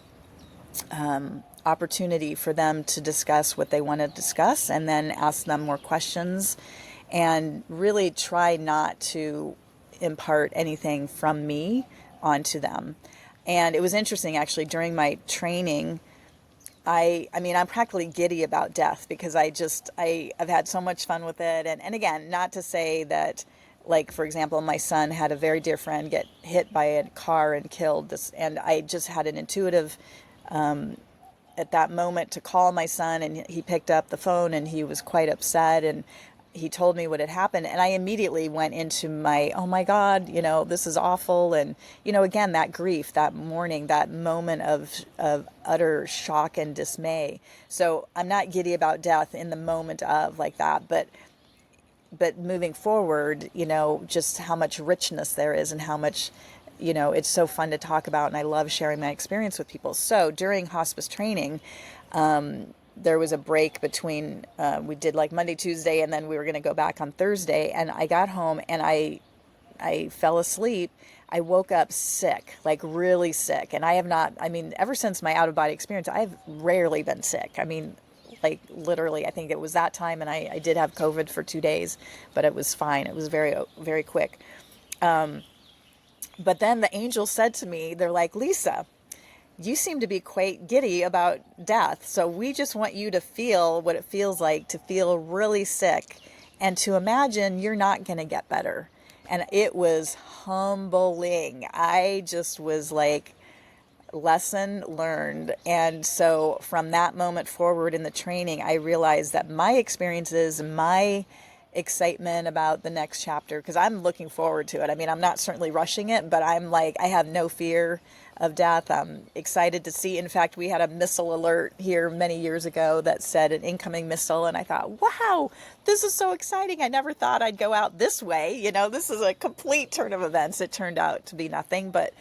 opportunity for them to discuss what they want to discuss, and then ask them more questions, and really try not to impart anything from me onto them. And it was interesting, actually, during my training, I mean, I'm practically giddy about death because I've had so much fun with it. And again, not to say that, like, for example, my son had a very dear friend get hit by a car and killed this, and I just had an intuitive, at that moment, to call my son, and he picked up the phone and he was quite upset, and he told me what had happened, and I immediately went into my, oh my God, this is awful. And again, that grief, that mourning, that moment of utter shock and dismay. So I'm not giddy about death in the moment of like that, but moving forward, just how much richness there is, and how much, it's so fun to talk about, and I love sharing my experience with people. So during hospice training, there was a break between, we did like Monday, Tuesday, and then we were going to go back on Thursday. And I got home and I fell asleep. I woke up sick, like really sick. And I have not, I mean, ever since my out of body experience, I've rarely been sick. I mean, like literally, I think it was that time, and I did have COVID for 2 days, but it was fine. It was very, very quick. But then the angels said to me, they're like, Lisa, you seem to be quite giddy about death. So we just want you to feel what it feels like to feel really sick, and to imagine you're not going to get better. And it was humbling. I just was like, lesson learned. And so from that moment forward in the training, I realized that my experiences, my excitement about the next chapter, because I'm looking forward to it. I mean, I'm not certainly rushing it, but I'm like, I have no fear of death. I'm excited to see. In fact, we had a missile alert here many years ago that said an incoming missile, and I thought, wow, this is so exciting. I never thought I'd go out this way. This is a complete turn of events. It turned out to be nothing, but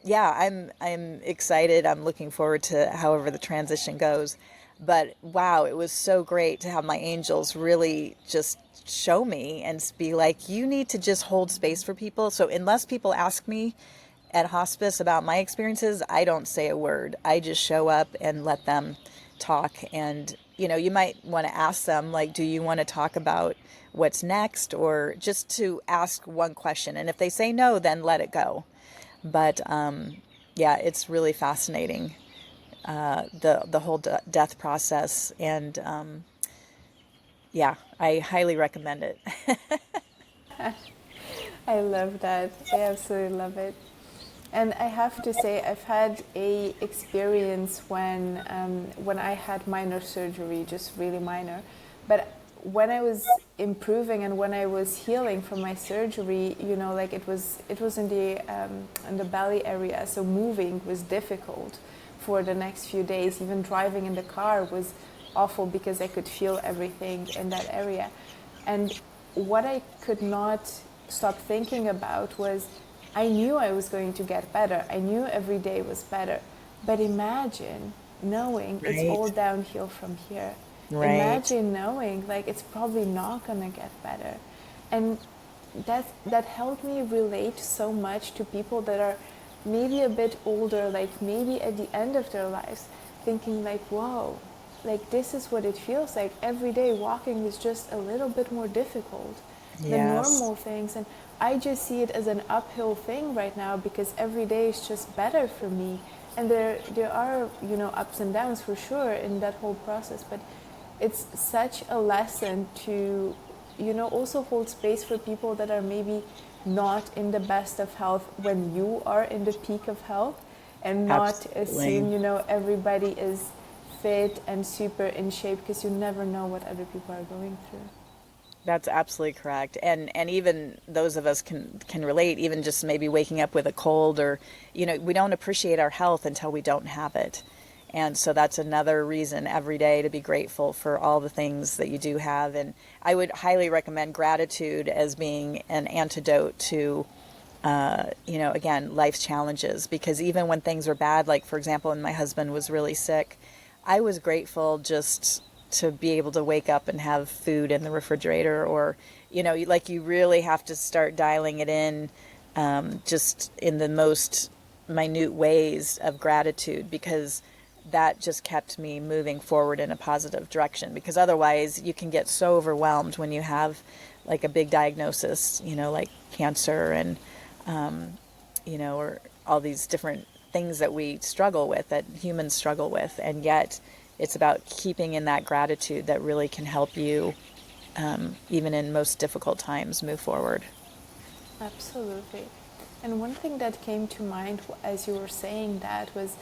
yeah, I'm excited. I'm looking forward to however the transition goes. But wow, it was so great to have my angels really just show me and be like, you need to just hold space for people. So unless people ask me at hospice about my experiences, I don't say a word. I just show up and let them talk. And, you might want to ask them, like, do you want to talk about what's next, or just to ask one question? And if they say no, then let it go. But yeah, it's really fascinating, the whole death process, and yeah, I highly recommend it. I love that. I absolutely love it. And I have to say, I've had a experience when I had minor surgery, just really minor. But when I was improving and when I was healing from my surgery, like it was in the belly area, so moving was difficult for the next few days. Even driving in the car was awful because I could feel everything in that area. And what I could not stop thinking about was, I knew I was going to get better. I knew every day was better. But imagine knowing it's all Right. downhill from here. Right. Imagine knowing like it's probably not going to get better. And that helped me relate so much to people that are maybe a bit older, like maybe at the end of their lives, thinking like, whoa, like this is what it feels like. Every day walking is just a little bit more difficult than Yes. normal things. And I just see it as an uphill thing right now because every day is just better for me. And there are, ups and downs for sure in that whole process, but it's such a lesson to, also hold space for people that are maybe not in the best of health when you are in the peak of health, and not Absolutely. assume, everybody is fit and super in shape, because you never know what other people are going through. That's absolutely correct. And even those of us can relate, even just maybe waking up with a cold, or we don't appreciate our health until we don't have it. And so that's another reason every day to be grateful for all the things that you do have. And I would highly recommend gratitude as being an antidote to again, life's challenges. Because even when things were bad, like for example, when my husband was really sick, I was grateful just to be able to wake up and have food in the refrigerator, or, like you really have to start dialing it in, just in the most minute ways of gratitude, because that just kept me moving forward in a positive direction. Because otherwise you can get so overwhelmed when you have like a big diagnosis, like cancer and, or all these different things that we struggle with, that humans struggle with. And yet it's about keeping in that gratitude that really can help you, even in most difficult times, move forward. Absolutely. And one thing that came to mind as you were saying that was,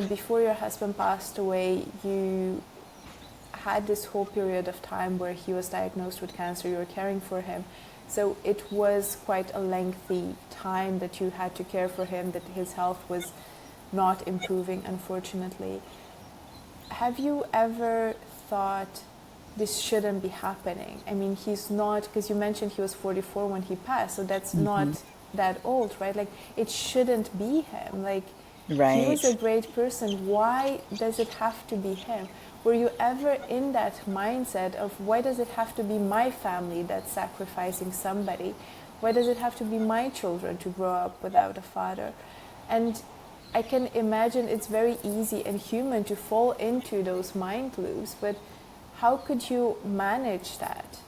before your husband passed away, you had this whole period of time where he was diagnosed with cancer, you were caring for him. So it was quite a lengthy time that you had to care for him, that his health was not improving, unfortunately. Have you ever thought this shouldn't be happening? I mean, he's not, because you mentioned he was 44 when he passed, so that's not that old, right? Like, it shouldn't be him. Like, right. He was a great person. Why does it have to be him? Were you ever in that mindset of, why does it have to be my family that's sacrificing somebody? Why does it have to be my children to grow up without a father? And I can imagine it's very easy and human to fall into those mind loops, but how could you manage that?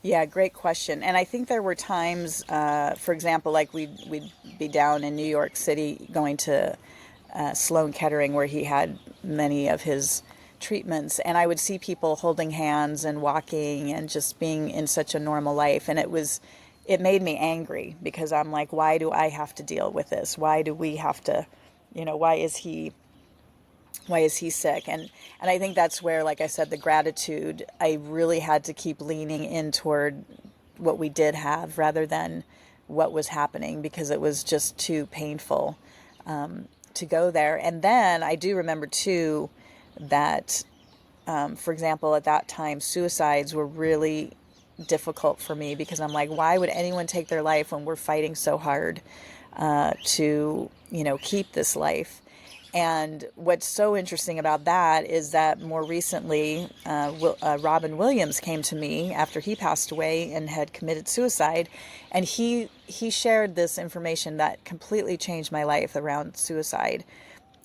Yeah, great question. And I think there were times, for example, like we'd be down in New York City going to Sloan Kettering, where he had many of his treatments, and I would see people holding hands and walking and just being in such a normal life. And it made me angry, because I'm like, why do I have to deal with this? Why do we have to, why is he sick? And I think that's where, like I said, the gratitude, I really had to keep leaning in toward what we did have rather than what was happening, because it was just too painful to go there. And then I do remember too that, for example, at that time, suicides were really difficult for me, because I'm like, why would anyone take their life when we're fighting so hard to, keep this life? And what's so interesting about that is that more recently, Robin Williams came to me after he passed away and had committed suicide. And he shared this information that completely changed my life around suicide.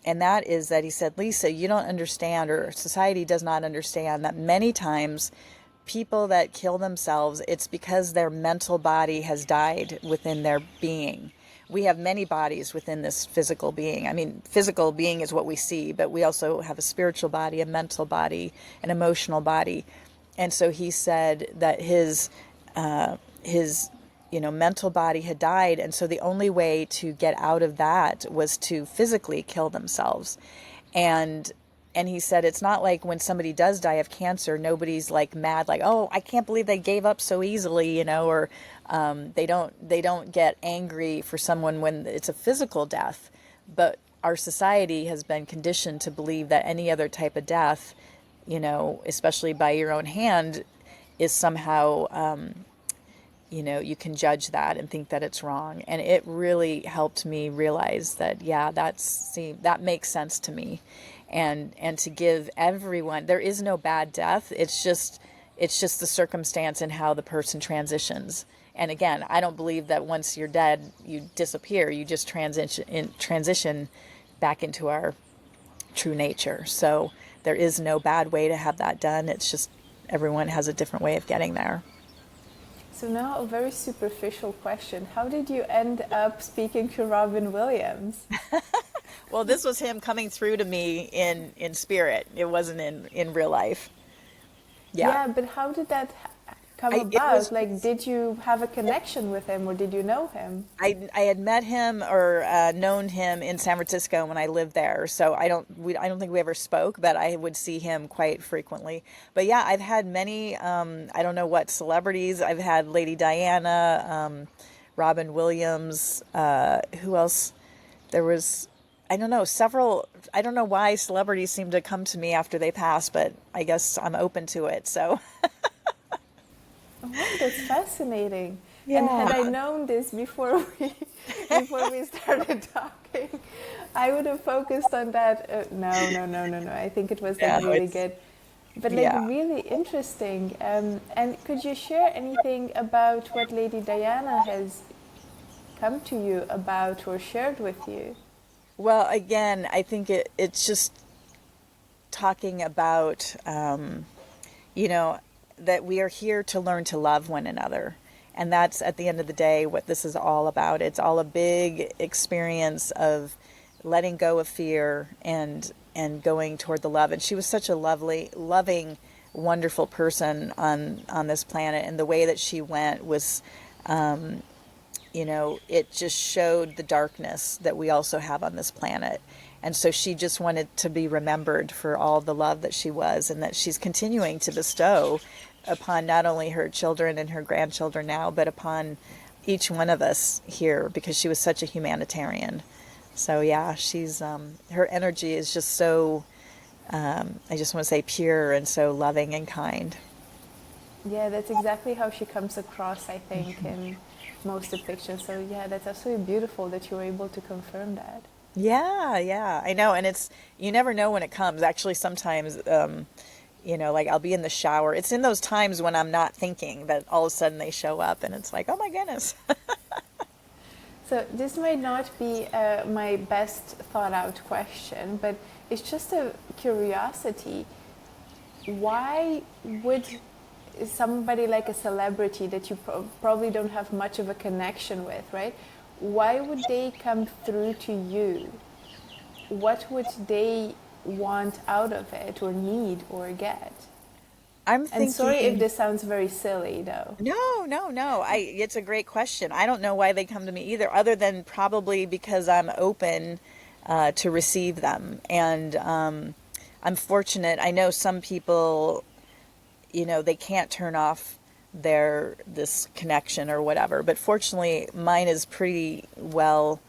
And that is that he said, Lisa, you don't understand, or society does not understand, that many times people that kill themselves, it's because their mental body has died within their being. We have many bodies within this physical being. I mean, physical being is what we see, but we also have a spiritual body, a mental body, an emotional body. And so he said that his mental body had died, and so the only way to get out of that was to physically kill themselves. And he said it's not like when somebody does die of cancer, nobody's like mad, like, oh, I can't believe they gave up so easily, or they don't get angry for someone when it's a physical death. But our society has been conditioned to believe that any other type of death, especially by your own hand, is somehow, you can judge that and think that it's wrong. And it really helped me realize that, yeah, that makes sense to me. And to give everyone, there is no bad death. It's just the circumstance and how the person transitions. And again, I don't believe that once you're dead, you disappear. You just transition back into our true nature. So there is no bad way to have that done. It's just everyone has a different way of getting there. So now a very superficial question. How did you end up speaking to Robin Williams? Well, this was him coming through to me in spirit. It wasn't in real life. Yeah, but how did that come about? Did you have a connection with him, or did you know him? I had met him or known him in San Francisco when I lived there. So I don't think we ever spoke, but I would see him quite frequently. But yeah, I've had many, I don't know what celebrities. I've had Lady Diana, Robin Williams, who else? There was, I don't know, several. I don't know why celebrities seem to come to me after they pass, but I guess I'm open to it. So. Oh, that's fascinating. Yeah. And had I known this before we started talking, I would have focused on that. No. I think it was really good. but like Yeah. really interesting. And could you share anything about what Lady Diana has come to you about or shared with you? Well, again, I think it's just talking about, you know, that we are here to learn to love one another. And that's at the end of the day what this is all about. It's all a big experience of letting go of fear and going toward the love. And she was such a lovely, loving, wonderful person on this planet. And the way that she went was, it just showed the darkness that we also have on this planet. And so she just wanted to be remembered for all the love that she was and that she's continuing to bestow upon not only her children and her grandchildren now, but upon each one of us here, because she was such a humanitarian. So yeah, she's her energy is just so I just want to say pure and so loving and kind. Yeah, that's exactly how she comes across, I think, in most depictions. So yeah, that's absolutely beautiful that you were able to confirm that. Yeah, yeah, I know. And it's, you never know when it comes. Actually, sometimes, like I'll be in the shower. It's in those times when I'm not thinking that all of a sudden they show up and it's like, oh my goodness. So this might not be my best thought out question, but it's just a curiosity. Why would somebody like a celebrity that you probably don't have much of a connection with, right? Why would they come through to you? What would they want out of it or need or get? I'm And sorry if thinking, this sounds very silly though. no, no, no. It's a great question. I don't know why they come to me either, other than probably because I'm open to receive them. And I'm fortunate. I know some people, they can't turn off this connection or whatever, but fortunately mine is pretty well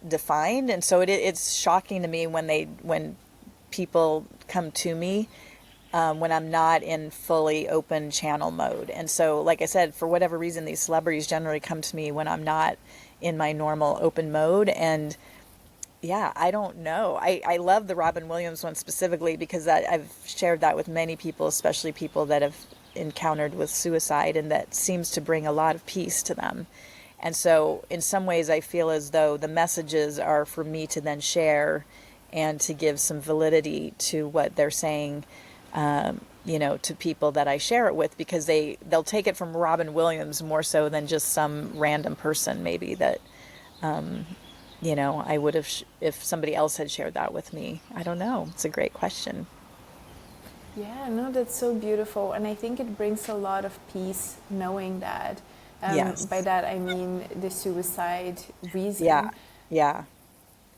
defined. And so it's shocking to me when people come to me when I'm not in fully open channel mode. And so, like I said, for whatever reason, these celebrities generally come to me when I'm not in my normal open mode. And yeah, I don't know. I love the Robin Williams one specifically because I've shared that with many people, especially people that have encountered with suicide, and that seems to bring a lot of peace to them. And so in some ways I feel as though the messages are for me to then share and to give some validity to what they're saying, to people that I share it with, because they'll take it from Robin Williams more so than just some random person maybe that, I would have, if somebody else had shared that with me. I don't know. It's a great question. Yeah, no, that's so beautiful. And I think it brings a lot of peace knowing that. By Yes. that I mean the suicide Yeah. reason. Yeah.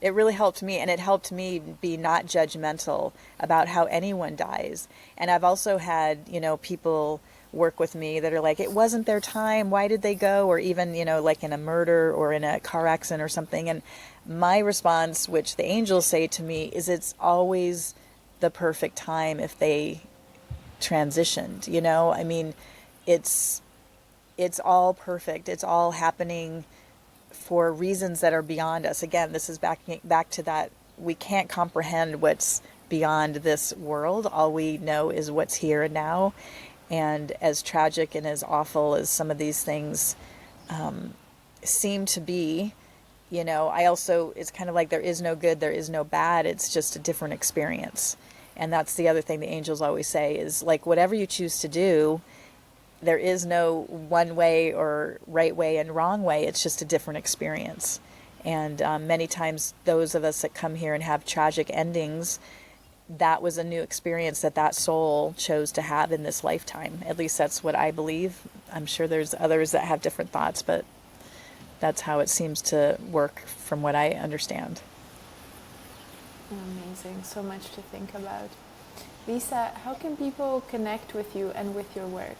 It really helped me, and it helped me be not judgmental about how anyone dies. And I've also had, people work with me that are like, it wasn't their time, why did they go? Or even, like in a murder or in a car accident or something. And my response, which the angels say to me, is it's always the perfect time if they transitioned. I mean, it's it's all perfect. It's all happening for reasons that are beyond us. Again, this is back to that we can't comprehend what's beyond this world. All we know is what's here and now. And as tragic and as awful as some of these things seem to be, I also, it's kind of like there is no good, there is no bad. It's just a different experience. And that's the other thing the angels always say is like, whatever you choose to do, there is no one way or right way and wrong way. It's just a different experience. And many times those of us that come here and have tragic endings, that was a new experience that soul chose to have in this lifetime. At least that's what I believe. I'm sure there's others that have different thoughts, but that's how it seems to work from what I understand. Amazing. So much to think about. Lisa, how can people connect with you and with your work?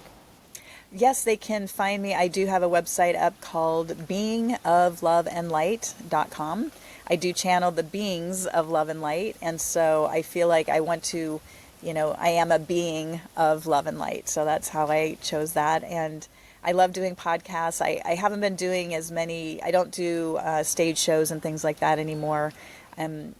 Yes, they can find me. I do have a website up called beingofloveandlight.com. I do channel the beings of love and light, and so I feel like I want to, I am a being of love and light. So that's how I chose that. And I love doing podcasts. I haven't been doing as many, I don't do stage shows and things like that anymore. I'm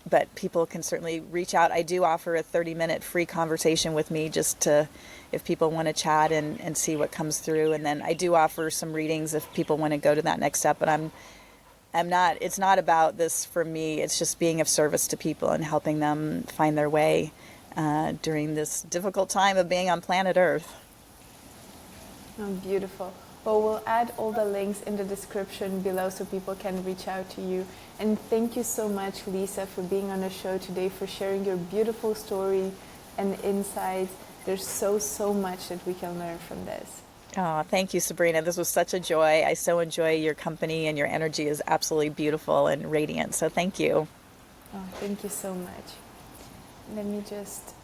but people can certainly reach out. I do offer a 30-minute free conversation with me just to, if people want to chat and see what comes through. And then I do offer some readings if people want to go to that next step. But I'm not, it's not about this for me. It's just being of service to people and helping them find their way during this difficult time of being on planet Earth. Oh, beautiful. Well, we'll add all the links in the description below so people can reach out to you. And thank you so much, Lisa, for being on the show today, for sharing your beautiful story and insights. There's so much that we can learn from this. Oh, thank you, Sabrina. This was such a joy. I so enjoy your company, and your energy is absolutely beautiful and radiant. So thank you. Oh, thank you so much. Let me just